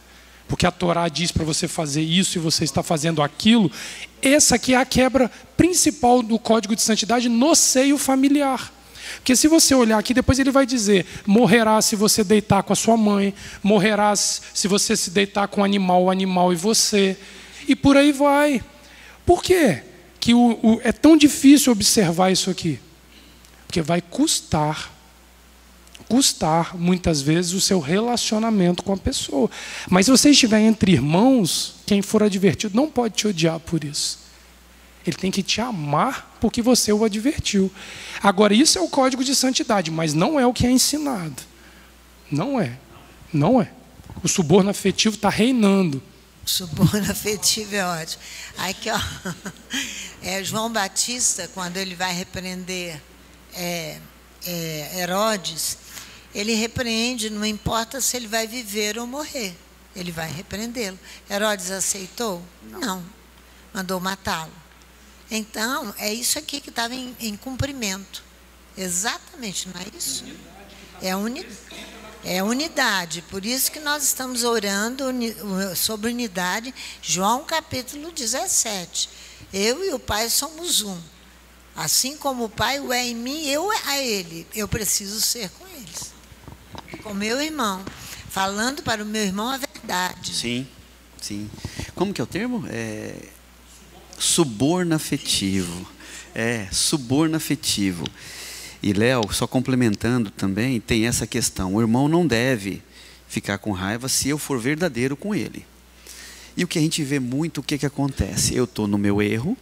porque a Torá diz para você fazer isso e você está fazendo aquilo. Essa aqui é a quebra principal do código de santidade no seio familiar. Porque se você olhar aqui, depois ele vai dizer, morrerá se você deitar com a sua mãe, morrerá se você se deitar com o animal e você, e por aí vai. Por quê que é tão difícil observar isso aqui? Porque vai custar muitas vezes o seu relacionamento com a pessoa. Mas se você estiver entre irmãos, quem for advertido não pode te odiar por isso. Ele tem que te amar porque você o advertiu. Agora, isso é o código de santidade, mas não é o que é ensinado. Não é. Não é. O suborno afetivo está reinando. O suborno afetivo é ótimo. Aqui, ó, João Batista, quando ele vai repreender Herodes, ele repreende, não importa se ele vai viver ou morrer, ele vai repreendê-lo. Herodes aceitou? Não. Mandou matá-lo. Então, é isso aqui que estava em cumprimento. Exatamente, não é isso? É unidade. Por isso que nós estamos orando sobre unidade. João capítulo 17. Eu e o Pai somos um. Assim como o Pai o é em mim, eu a Ele. Eu preciso ser com eles. Com meu irmão. Falando para o meu irmão a verdade. Sim, sim. Como que é o termo? Suborno afetivo. Suborno afetivo. E, Léo, só complementando também, tem essa questão. O irmão não deve ficar com raiva se eu for verdadeiro com ele. E o que a gente vê muito, o que acontece? Eu estou no meu erro,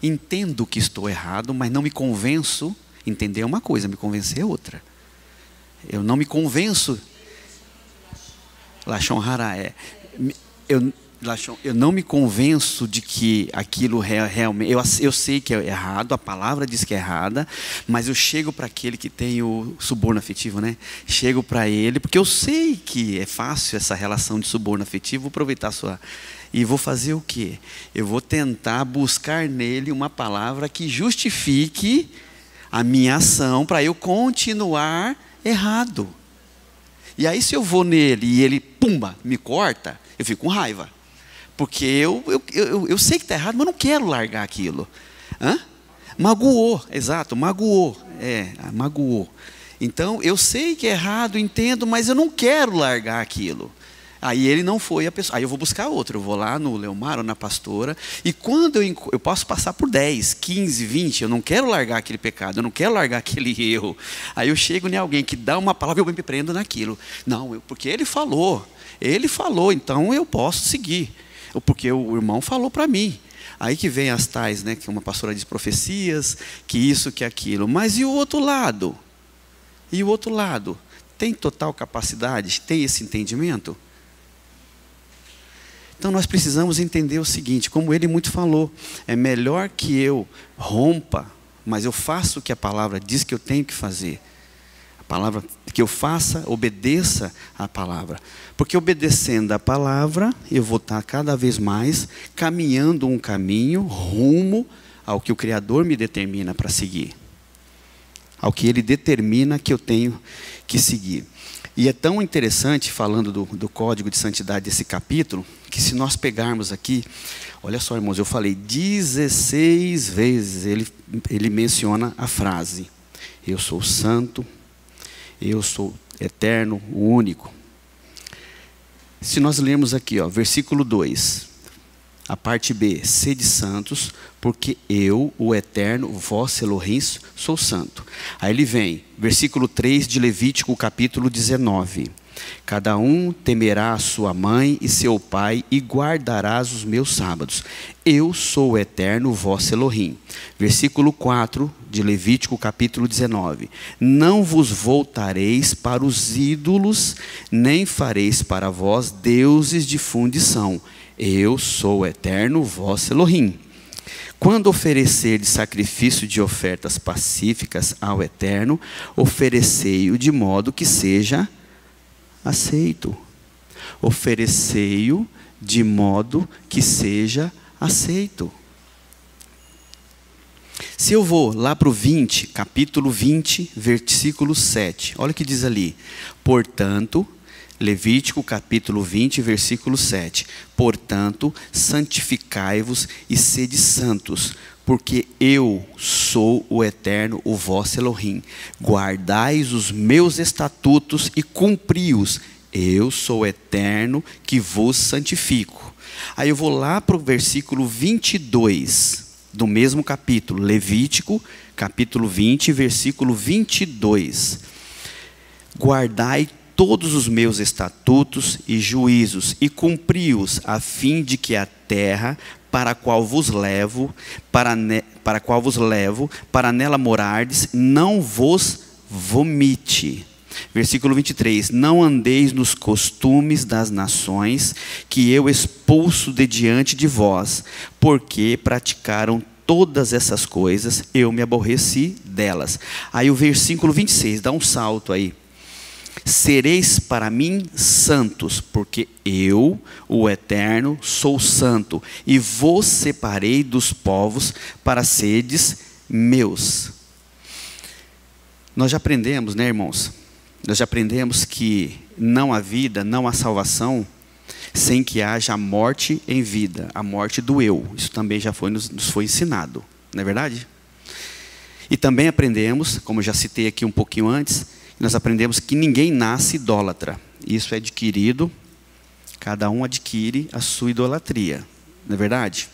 entendo que estou errado, mas não me convenço. Entender é uma coisa, me convencer é outra. Eu não me convenço. Lashon Hara eu não me convenço de que aquilo realmente... Eu sei que é errado, a palavra diz que é errada, mas eu chego para aquele que tem o suborno afetivo, né? Chego para ele, porque eu sei que é fácil essa relação de suborno afetivo, vou aproveitar a sua... E vou fazer o quê? Eu vou tentar buscar nele uma palavra que justifique a minha ação para eu continuar errado. E aí se eu vou nele e ele, pumba, me corta, eu fico com raiva. Porque eu sei que está errado, mas eu não quero largar aquilo. Magoou, exato, magoou. Magoou. Então, eu sei que é errado, entendo, mas eu não quero largar aquilo. Aí ele não foi a pessoa. Aí eu vou buscar outro. Eu vou lá no Leomar ou na pastora. E quando eu posso passar por 10, 15, 20, eu não quero largar aquele pecado, eu não quero largar aquele erro. Aí eu chego em alguém que dá uma palavra e eu me prendo naquilo. Não, porque ele falou, então eu posso seguir. Porque o irmão falou para mim. Aí que vem as tais, né, que uma pastora diz profecias, que isso, que aquilo. Mas e o outro lado? E o outro lado? Tem total capacidade? Tem esse entendimento? Então nós precisamos entender o seguinte, como ele muito falou, é melhor que eu rompa, mas eu faço o que a palavra diz que eu tenho que fazer. A palavra que eu faça, obedeça à palavra. Porque obedecendo à palavra, eu vou estar cada vez mais caminhando um caminho rumo ao que o Criador me determina para seguir. Ao que Ele determina que eu tenho que seguir. E é tão interessante, falando do código de santidade desse capítulo, que se nós pegarmos aqui, olha só, irmãos, eu falei 16 vezes, ele menciona a frase, eu sou santo, eu sou eterno, o único. Se nós lermos aqui, ó, versículo 2, a parte B, sede santos, porque eu, o Eterno, vós Elohim, sou santo. Aí ele vem, versículo 3 de Levítico, capítulo 19. Cada um temerá a sua mãe e seu pai, e guardarás os meus sábados. Eu sou o Eterno, vosso Elohim. Versículo 4 de Levítico, capítulo 19. Não vos voltareis para os ídolos, nem fareis para vós deuses de fundição. Eu sou o Eterno, vosso Elohim. Quando oferecerdes sacrifício de ofertas pacíficas ao Eterno, oferecei-o de modo que seja aceito. Oferecei-o de modo que seja aceito. Se eu vou lá para o 20, capítulo 20, versículo 7. Olha o que diz ali. Portanto, Levítico capítulo 20, versículo 7. Portanto, santificai-vos e sede santos, porque eu sou o Eterno, o vosso Elohim. Guardais os meus estatutos e cumpri-os. Eu sou o Eterno que vos santifico. Aí eu vou lá para o versículo 22, do mesmo capítulo, Levítico, capítulo 20, versículo 22. Guardai todos os meus estatutos e juízos, e cumpri-os, a fim de que a terra para a qual vos levo, para nela morardes, não vos vomite. Versículo 23, não andeis nos costumes das nações, que eu expulso de diante de vós, porque praticaram todas essas coisas, eu me aborreci delas. Aí o versículo 26, dá um salto aí. Sereis para mim santos, porque eu, o Eterno, sou santo, e vos separei dos povos para seres meus. Nós já aprendemos, né, irmãos? Nós já aprendemos que não há vida, não há salvação, sem que haja a morte em vida, a morte do eu. Isso também já nos foi ensinado, não é verdade? E também aprendemos, como já citei aqui um pouquinho antes, nós aprendemos que ninguém nasce idólatra. Isso é adquirido, cada um adquire a sua idolatria, não é verdade?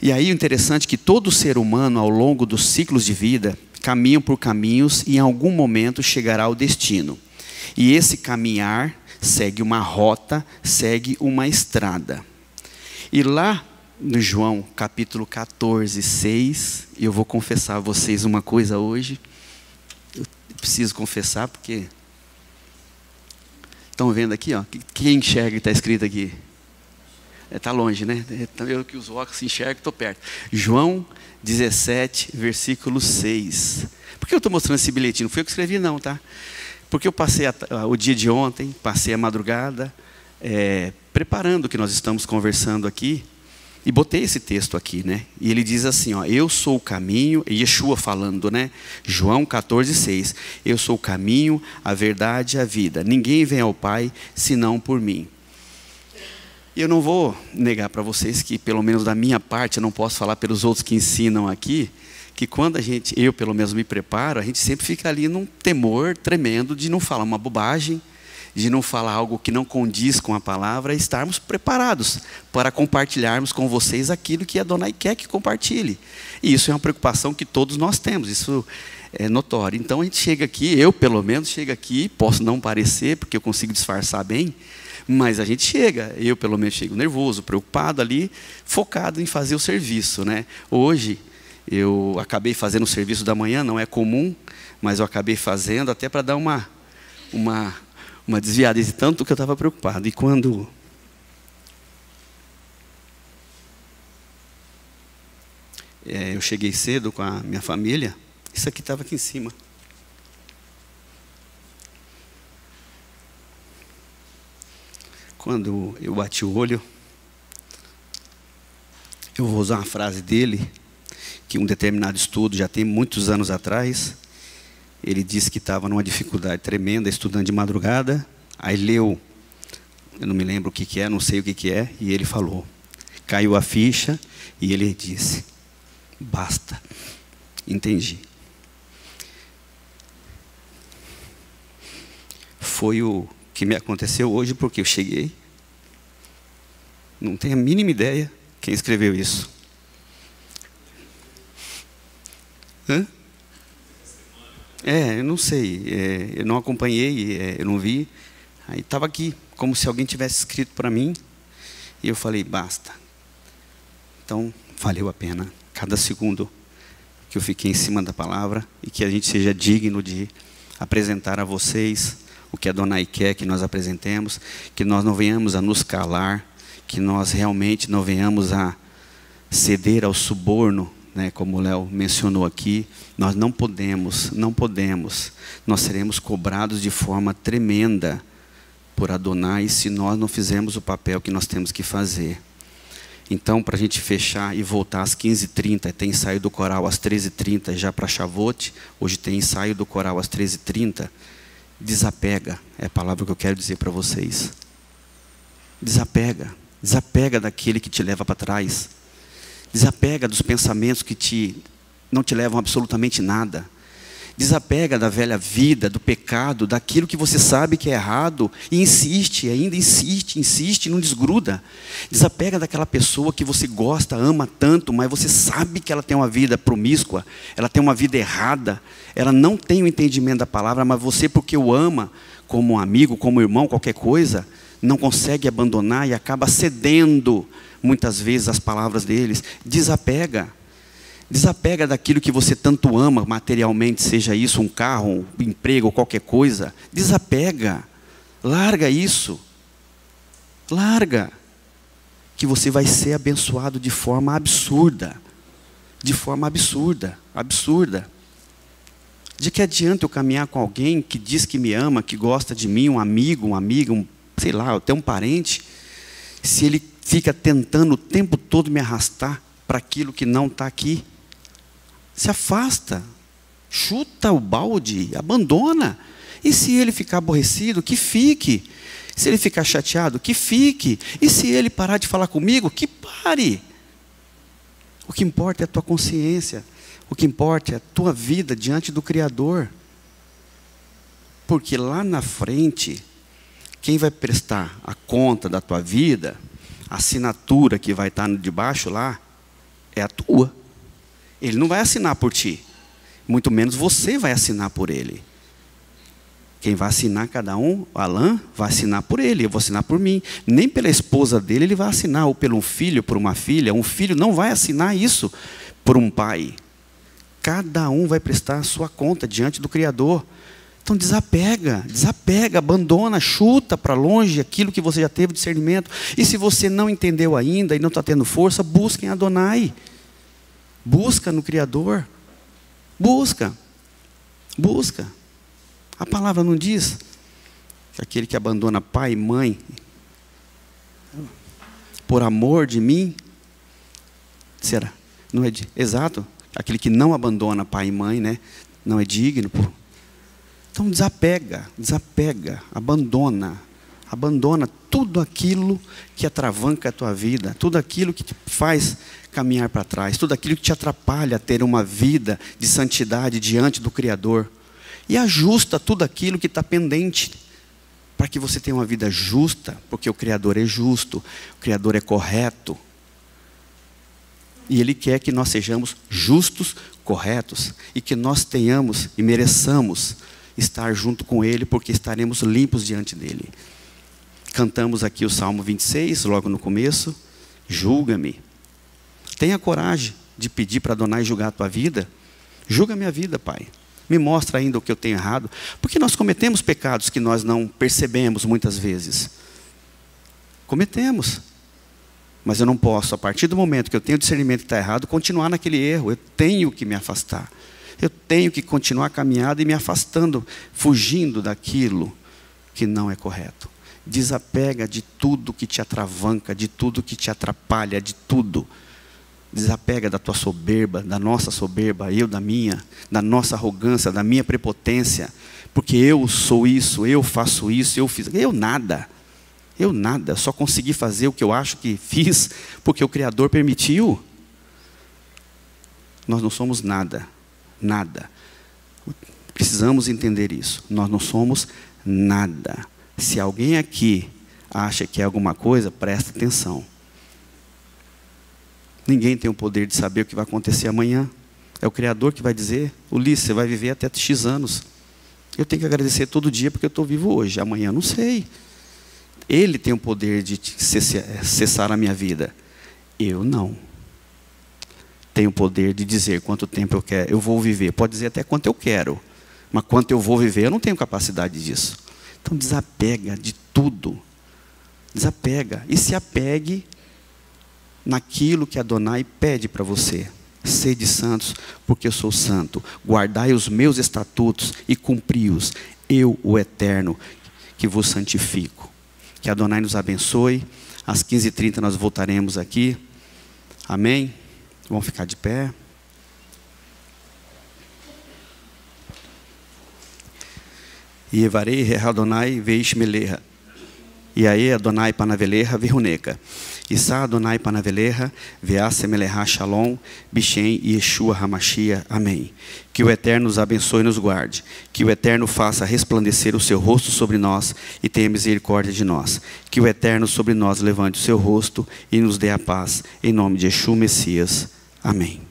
E aí o interessante é que todo ser humano, ao longo dos ciclos de vida, caminha por caminhos e em algum momento chegará ao destino. E esse caminhar segue uma rota, segue uma estrada. E lá no João capítulo 14, 6, eu vou confessar a vocês uma coisa hoje. Eu preciso confessar porque... Estão vendo aqui, ó? Quem enxerga que está escrito aqui? Está longe, né? Eu que os óculos se enxergam, estou perto. João 17, versículo 6. Por que eu estou mostrando esse bilhetinho? Não foi eu que escrevi não, tá? Porque eu passei o dia de ontem, passei a madrugada, preparando o que nós estamos conversando aqui, e botei esse texto aqui, né? E ele diz assim, ó, eu sou o caminho, Yeshua falando, né? João 14, 6. Eu sou o caminho, a verdade e a vida. Ninguém vem ao Pai, senão por mim. E eu não vou negar para vocês que, pelo menos da minha parte, eu não posso falar pelos outros que ensinam aqui, que quando eu pelo menos me preparo, a gente sempre fica ali num temor tremendo de não falar uma bobagem, de não falar algo que não condiz com a palavra, e estarmos preparados para compartilharmos com vocês aquilo que a Adonai quer que compartilhe. E isso é uma preocupação que todos nós temos, isso é notório. Então a gente chega aqui, eu pelo menos chego aqui, posso não parecer, porque eu consigo disfarçar bem, mas a gente chega, eu pelo menos chego nervoso, preocupado ali, focado em fazer o serviço, né? Hoje eu acabei fazendo o serviço da manhã, não é comum, mas eu acabei fazendo até para dar uma desviada de tanto que eu estava preocupado. E quando eu cheguei cedo com a minha família, isso aqui estava aqui em cima. Quando eu bati o olho, eu vou usar uma frase dele, que um determinado estudo, já tem muitos anos atrás, ele disse que estava numa dificuldade tremenda, estudando de madrugada, aí leu, eu não me lembro o que é, não sei o que é, e ele falou, caiu a ficha, e ele disse, basta, entendi. Foi o que me aconteceu hoje, porque eu cheguei. Não tenho a mínima ideia quem escreveu isso. Hã? Eu não sei. Eu não acompanhei, eu não vi. Aí estava aqui, como se alguém tivesse escrito para mim. E eu falei, basta. Então, valeu a pena. Cada segundo que eu fiquei em cima da palavra. E que a gente seja digno de apresentar a vocês o que a Adonai quer que nós apresentemos. Que nós não venhamos a nos calar. Que nós realmente não venhamos a ceder ao suborno, né, como o Léo mencionou aqui. Nós não podemos. Nós seremos cobrados de forma tremenda por Adonai se nós não fizermos o papel que nós temos que fazer. Então, para a gente fechar e voltar às 15h30, tem ensaio do coral às 13h30 já para Shavuot. Hoje tem ensaio do coral às 13h30. Desapega, é a palavra que eu quero dizer para vocês. Desapega. Desapega daquele que te leva para trás. Desapega dos pensamentos que não te levam a absolutamente nada. Desapega da velha vida, do pecado, daquilo que você sabe que é errado e insiste, ainda insiste, não desgruda. Desapega daquela pessoa que você gosta, ama tanto, mas você sabe que ela tem uma vida promíscua, ela tem uma vida errada, ela não tem o entendimento da palavra, mas você, porque o ama, como um amigo, como um irmão, qualquer coisa, não consegue abandonar e acaba cedendo muitas vezes às palavras deles. Desapega. Desapega daquilo que você tanto ama materialmente, seja isso um carro, um emprego ou qualquer coisa. Desapega. Larga isso. Larga. Que você vai ser abençoado de forma absurda. De forma absurda. Absurda. De que adianta eu caminhar com alguém que diz que me ama, que gosta de mim, um amigo, uma amiga, sei lá, até um parente, se ele fica tentando o tempo todo me arrastar para aquilo que não está aqui? Se afasta, chuta o balde, abandona. E se ele ficar aborrecido, que fique. Se ele ficar chateado, que fique. E se ele parar de falar comigo, que pare. O que importa é a tua consciência. O que importa é a tua vida diante do Criador. Porque lá na frente, quem vai prestar a conta da tua vida, a assinatura que vai estar debaixo lá, é a tua. Ele não vai assinar por ti. Muito menos você vai assinar por ele. Quem vai assinar cada um, o Alan, vai assinar por ele, eu vou assinar por mim. Nem pela esposa dele ele vai assinar, ou por um filho, por uma filha. Um filho não vai assinar isso por um pai. Cada um vai prestar a sua conta diante do Criador. Então desapega, abandona, chuta para longe aquilo que você já teve discernimento. E se você não entendeu ainda e não está tendo força, busca em Adonai. Busca no Criador. Busca. A palavra não diz que aquele que abandona pai e mãe por amor de mim, será? Não é exato? Aquele que não abandona pai e mãe, né? Não é digno. Então desapega, abandona tudo aquilo que atravanca a tua vida, tudo aquilo que te faz caminhar para trás, tudo aquilo que te atrapalha a ter uma vida de santidade diante do Criador. E ajusta tudo aquilo que está pendente, para que você tenha uma vida justa, porque o Criador é justo, o Criador é correto. E Ele quer que nós sejamos justos, corretos, e que nós tenhamos e mereçamos estar junto com Ele, porque estaremos limpos diante dEle. Cantamos aqui o Salmo 26, logo no começo. Julga-me. Tenha coragem de pedir para Adonai julgar a tua vida. Julga a minha vida, Pai. Me mostra ainda o que eu tenho errado. Porque nós cometemos pecados que nós não percebemos muitas vezes. Cometemos. Mas eu não posso, a partir do momento que eu tenho discernimento que está errado, continuar naquele erro. Eu tenho que me afastar. Eu tenho que continuar a caminhada e me afastando, fugindo daquilo que não é correto. Desapega de tudo que te atravanca, de tudo que te atrapalha, de tudo. Desapega da tua soberba, da nossa soberba, eu da minha, da nossa arrogância, da minha prepotência. Porque eu sou isso, eu faço isso, eu fiz. Eu nada, só consegui fazer o que eu acho que fiz, porque o Criador permitiu. Nós não somos nada. Precisamos entender isso. Nós não somos nada Se alguém aqui acha que é alguma coisa, presta atenção. Ninguém tem o poder de saber o que vai acontecer amanhã. É o Criador que vai dizer: Ulisses, você vai viver até X anos. Eu tenho que agradecer todo dia porque eu estou vivo hoje. Amanhã eu não sei. Ele tem o poder de cessar a minha vida. Eu não. Tenho o poder de dizer quanto tempo eu vou viver. Pode dizer até quanto eu quero. Mas quanto eu vou viver, eu não tenho capacidade disso. Então desapega de tudo. Desapega. E se apegue naquilo que Adonai pede para você. Sede santos, porque eu sou santo. Guardai os meus estatutos e cumpri-os. Eu, o Eterno, que vos santifico. Que Adonai nos abençoe. Às 15h30 nós voltaremos aqui. Amém? Vamos ficar de pé. Yevarei Adonai veish meleha. E aí Adonai panaveleha viruneca. Issa Adonai panaveleha vease meleha shalom bishem Yeshua Hamashia. Amém. Que o Eterno nos abençoe e nos guarde. Que o Eterno faça resplandecer o seu rosto sobre nós e tenha misericórdia de nós. Que o Eterno sobre nós levante o seu rosto e nos dê a paz. Em nome de Yeshua Messias. Amém.